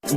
Hello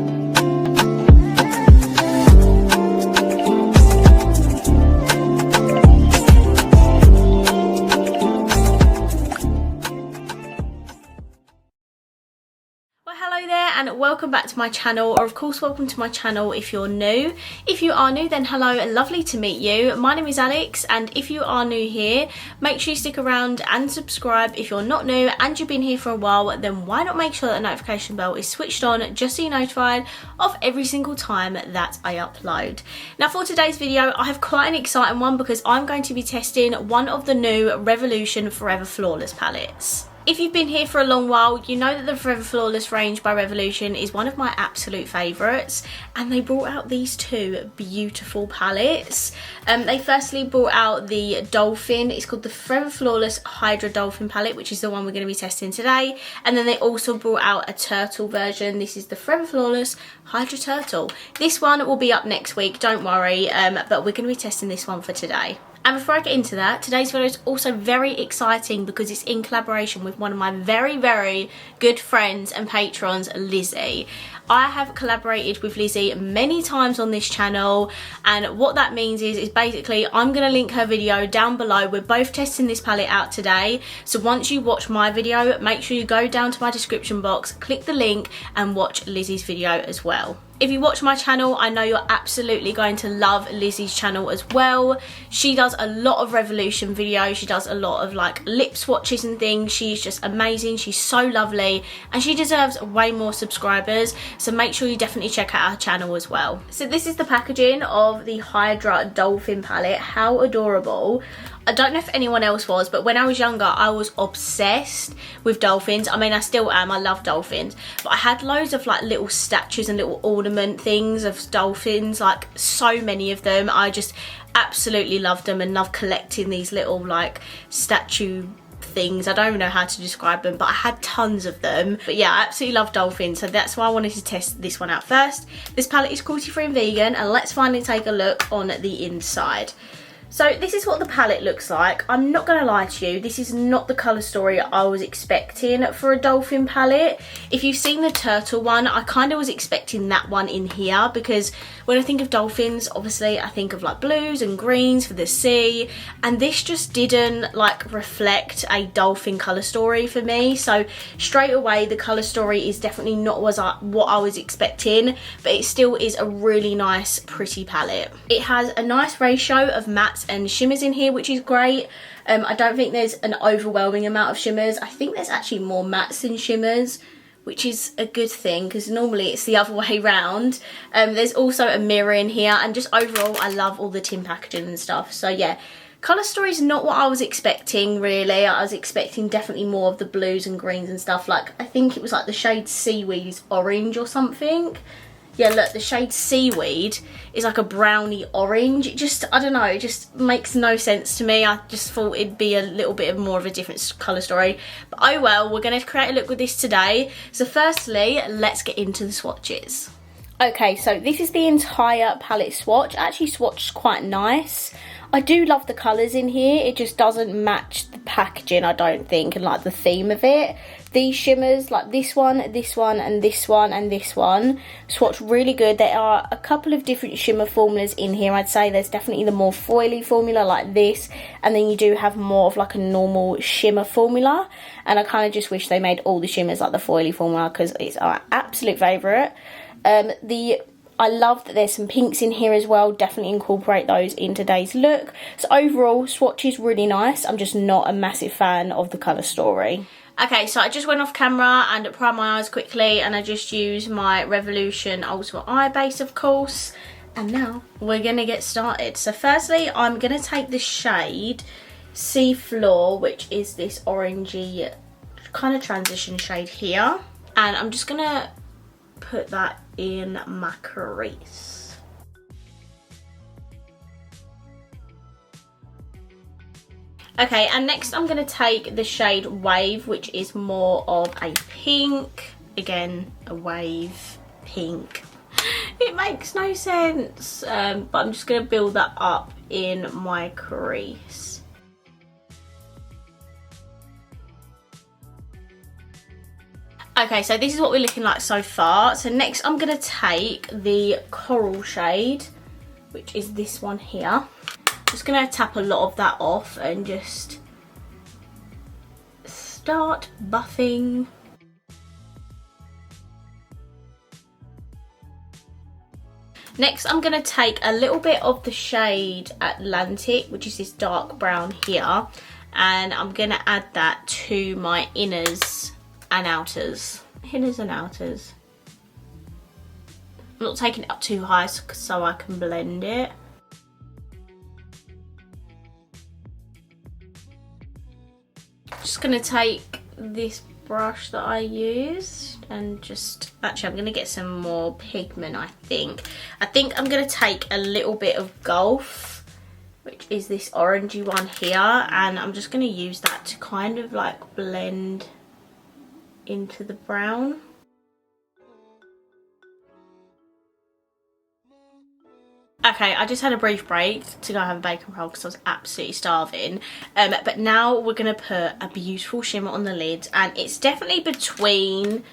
there and welcome back to my channel, or of course welcome to my channel if you're new. If you are new, then hello and lovely to meet you. My name is Alex, and if you are new here, make sure you stick around and subscribe. If you're not new and you've been here for a while, then why not make sure that the notification bell is switched on just so you're notified of every single time that I upload. Now for today's video, I have quite an exciting one because I'm going to be testing one of the new Revolution Forever Flawless palettes. If you've been here for a long while, you know that the Forever Flawless range by Revolution is one of my absolute favourites, and they brought out these two beautiful palettes. They firstly brought out the Dolphin. It's called the Forever Flawless Hydra Dolphin palette, which is the one we're going to be testing today, and then they also brought out a turtle version. This is the Forever Flawless Hydra Turtle. This one will be up next week, don't worry, but we're going to be testing this one for today. And before I get into that, today's video is also very exciting because it's in collaboration with one of my very, very good friends and patrons, Lizzie. I have collaborated with Lizzie many times on this channel, and what that means is basically I'm going to link her video down below. We're both testing this palette out today, so once you watch my video, make sure you go down to my description box, click the link and watch Lizzie's video as well. If you watch my channel, I know you're absolutely going to love Lizzie's channel as well. She does a lot of Revolution videos. She does a lot of like lip swatches and things. She's just amazing. She's so lovely and she deserves way more subscribers. So make sure you definitely check out her channel as well. So this is the packaging of the Hydra Dolphin palette. How adorable. I don't know if anyone else was, but when I was younger, I was obsessed with dolphins. I mean, I still am. I love dolphins. But I had loads of like little statues and little ornament things of dolphins, like so many of them. I just absolutely loved them and love collecting these little like statue things. I don't even know how to describe them, but I had tons of them. But yeah, I absolutely love dolphins, so that's why I wanted to test this one out first. This palette is cruelty-free and vegan, and let's finally take a look on the inside. So this is what the palette looks like. I'm not going to lie to you, this is not the colour story I was expecting for a dolphin palette. If you've seen the turtle one, I kind of was expecting that one in here, because when I think of dolphins, obviously I think of like blues and greens for the sea, and this just didn't like reflect a dolphin colour story for me. So straight away the colour story is definitely not what I was expecting, but it still is a really nice pretty palette. It has a nice ratio of mattes and shimmers in here, which is great. I don't think there's an overwhelming amount of shimmers. I think there's actually more mattes than shimmers, which is a good thing because normally it's the other way round. There's also a mirror in here, and just overall I love all the tin packaging and stuff. So yeah, colour story is not what I was expecting really. I was expecting definitely more of the blues and greens and stuff. Like I think it was like the shade Seaweed is orange or something. Yeah, look, the shade Seaweed is like a browny orange. It just, I don't know, it just makes no sense to me. I just thought it'd be a little bit more of a different colour story. But oh well, we're going to create a look with this today. So firstly, let's get into the swatches. Okay, so this is the entire palette swatch. I actually swatched quite nice. I do love the colours in here. It just doesn't match the packaging, I don't think, and like the theme of it. These shimmers, like this one, this one, and this one, and this one, swatch really good. There are a couple of different shimmer formulas in here. I'd say there's definitely the more foily formula like this, and then you do have more of like a normal shimmer formula. And I kind of just wish they made all the shimmers like the foily formula because it's our absolute favourite. I love that there's some pinks in here as well. Definitely incorporate those in today's look. So overall, swatch is really nice. I'm just not a massive fan of the colour story. Okay, so I just went off camera and primed my eyes quickly, and I just used my Revolution Ultimate Eye Base, of course. And now we're going to get started. So firstly, I'm going to take the shade Sea Floor, which is this orangey kind of transition shade here. And I'm just going to put that in my crease. Okay, and next I'm going to take the shade Wave, which is more of a pink. Again, a wave pink. It makes no sense, but I'm just going to build that up in my crease. Okay, so this is what we're looking like so far. So next I'm going to take the coral shade, which is this one here. Just going to tap a lot of that off and just start buffing. Next I'm going to take a little bit of the shade Atlantic, which is this dark brown here, and I'm going to add that to my inners and outers. Inners and outers. I'm not taking it up too high so I can blend it. Just going to take this brush that I used and just, actually I'm going to get some more pigment. I think I'm going to take a little bit of Gulf, which is this orangey one here, and I'm just going to use that to kind of like blend into the brown. Okay, I just had a brief break to go have a bacon roll because I was absolutely starving. But now we're going to put a beautiful shimmer on the lid, and it's definitely between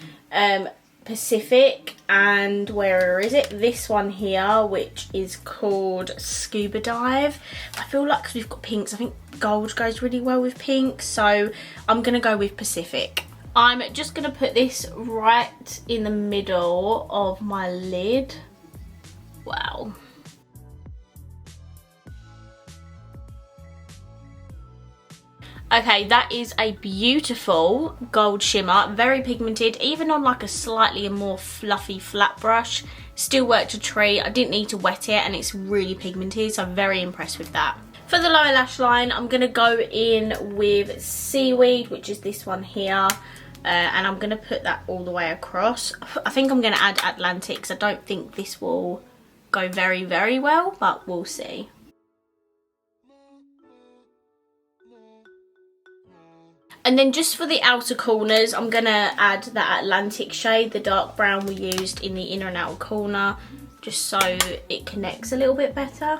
Pacific and where is it? This one here, which is called Scuba Dive. I feel like because we've got pinks, I think gold goes really well with pink, so I'm going to go with Pacific. I'm just going to put this right in the middle of my lid. Wow. Okay, that is a beautiful gold shimmer, very pigmented, even on like a slightly more fluffy flat brush. Still worked a treat. I didn't need to wet it, and it's really pigmented, so I'm very impressed with that. For the lower lash line, I'm going to go in with Seaweed, which is this one here, and I'm going to put that all the way across. I think I'm going to add Atlantic because I don't think this will go very, very well, but we'll see. And then just for the outer corners, I'm going to add that Atlantic shade, the dark brown we used in the inner and outer corner, just so it connects a little bit better.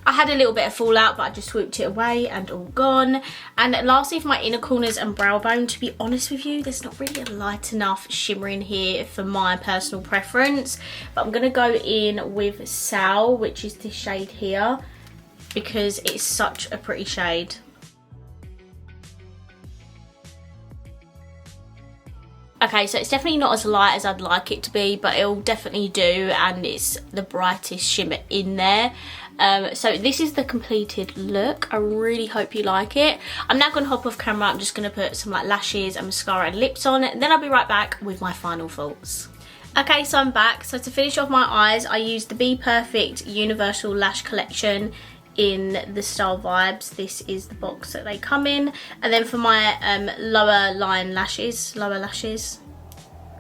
I had a little bit of fallout, but I just swooped it away and all gone. And lastly, for my inner corners and brow bone, to be honest with you, there's not really a light enough shimmer in here for my personal preference. But I'm going to go in with Sal, which is this shade here, because it's such a pretty shade. Okay, so it's definitely not as light as I'd like it to be, but it'll definitely do, and it's the brightest shimmer in there. So this is the completed look. I really hope you like it. I'm now going to hop off camera. I'm just going to put some like lashes and mascara and lips on, and then I'll be right back with my final thoughts. Okay, so I'm back. So to finish off my eyes, I used the Be Perfect Universal Lash Collection in the Style Vibes. This is the box that they come in. And then for my lower lashes,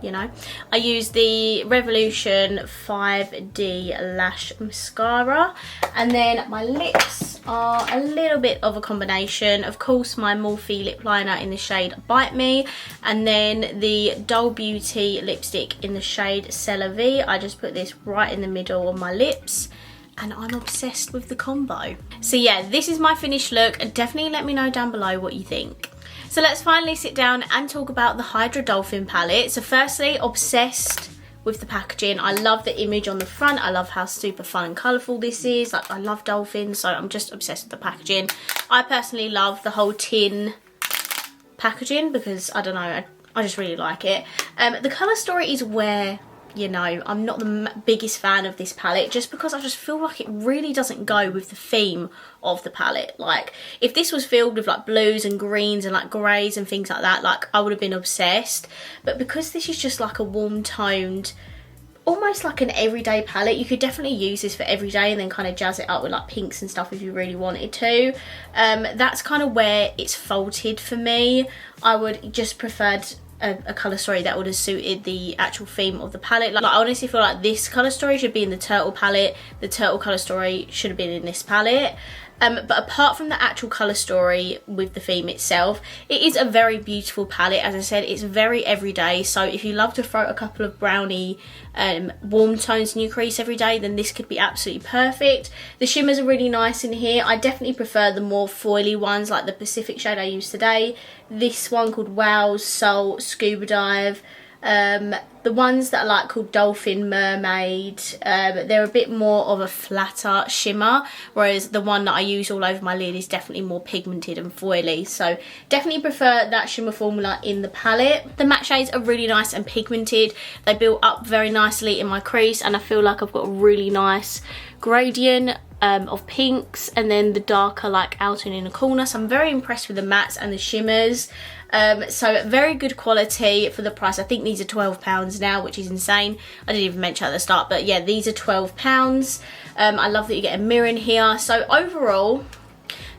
you know, I use the Revolution 5D Lash Mascara. And then my lips are a little bit of a combination. Of course, my Morphe lip liner in the shade Bite Me. And then the Doll Beauty lipstick in the shade C'est La Vie. I just put this right in the middle of my lips, and I'm obsessed with the combo. So yeah, this is my finished look. Definitely let me know down below what you think. So let's finally sit down and talk about the Hydra Dolphin palette. So firstly, obsessed with the packaging. I love the image on the front. I love how super fun and colourful this is. Like, I love dolphins, so I'm just obsessed with the packaging. I personally love the whole tin packaging because, I don't know, I just really like it. The colour story is where, you know, I'm not the biggest fan of this palette, just because I just feel like it really doesn't go with the theme of the palette. Like, if this was filled with like blues and greens and like greys and things like that, like I would have been obsessed. But because this is just like a warm toned, almost like an everyday palette, you could definitely use this for every day and then kind of jazz it up with like pinks and stuff if you really wanted to. That's kind of where it's faulted for me. I would just preferred a colour story that would have suited the actual theme of the palette. Like, I honestly feel like this colour story should be in the turtle palette, the turtle colour story should have been in this palette. But apart from the actual colour story with the theme itself, it is a very beautiful palette. As I said, it's very everyday, so if you love to throw a couple of brownie warm tones in your crease every day, then this could be absolutely perfect. The shimmers are really nice in here. I definitely prefer the more foily ones, like the Pacific shade I used today, this one called Wow's Soul Scuba Dive, the ones that are like called Dolphin, Mermaid, they're a bit more of a flatter shimmer, whereas the one that I use all over my lid is definitely more pigmented and foily, so definitely prefer that shimmer formula in the palette. The matte shades are really nice and pigmented. They build up very nicely in my crease, and I feel like I've got a really nice gradient of pinks, and then the darker like outer and inner corner, so I'm very impressed with the mattes and the shimmers. So very good quality for the price. I think these are £12 now, which is insane. I didn't even mention at the start, but yeah, these are £12. I love that you get a mirror in here. So overall,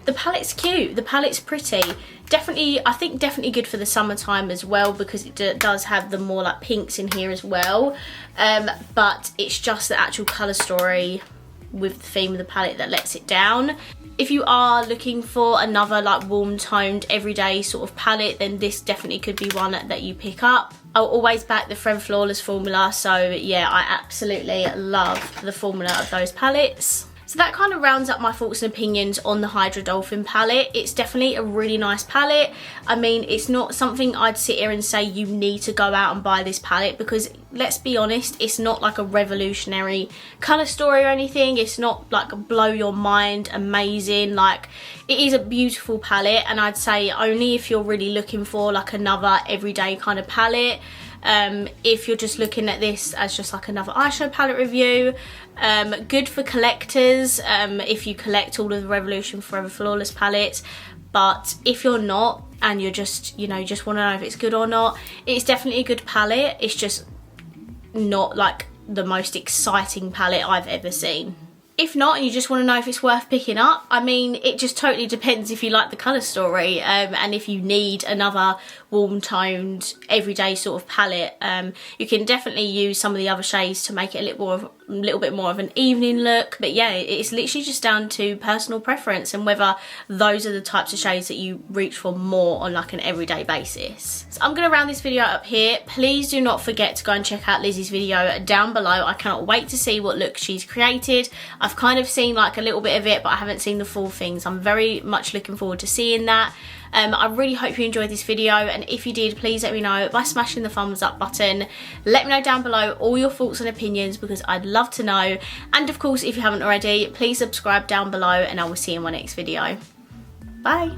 the palette's cute, the palette's pretty. Definitely, I think definitely good for the summertime as well, because it does have the more like pinks in here as well. But it's just the actual colour story with the theme of the palette that lets it down. If you are looking for another like warm toned everyday sort of palette, then this definitely could be one that you pick up. I'll always back the Forever Flawless formula, so yeah, I absolutely love the formula of those palettes. So that kind of rounds up my thoughts and opinions on the Hydra Dolphin palette. It's definitely a really nice palette. I mean, it's not something I'd sit here and say you need to go out and buy this palette, because let's be honest, it's not like a revolutionary colour story or anything. It's not like blow your mind amazing. Like, it is a beautiful palette, and I'd say only if you're really looking for like another everyday kind of palette. If you're just looking at this as just like another eyeshadow palette review, good for collectors, if you collect all of the Revolution Forever Flawless palettes. But if you're not, and you're just, you know, just want to know if it's good or not, it's definitely a good palette. It's just not like the most exciting palette I've ever seen. If not, and you just want to know if it's worth picking up, I mean, it just totally depends if you like the colour story, and if you need another warm toned everyday sort of palette. You can definitely use some of the other shades to make it a little bit more of an evening look. But yeah, it's literally just down to personal preference and whether those are the types of shades that you reach for more on like an everyday basis. So I'm going to round this video up here. Please do not forget to go and check out Lizzie's video down below. I cannot wait to see what look she's created. I've kind of seen like a little bit of it, but I haven't seen the full thing, so I'm very much looking forward to seeing that. I really hope you enjoyed this video, and if you did, please let me know by smashing the thumbs up button. Let me know down below all your thoughts and opinions, because I'd love to know. And of course, if you haven't already, please subscribe down below, and I will see you in my next video. Bye!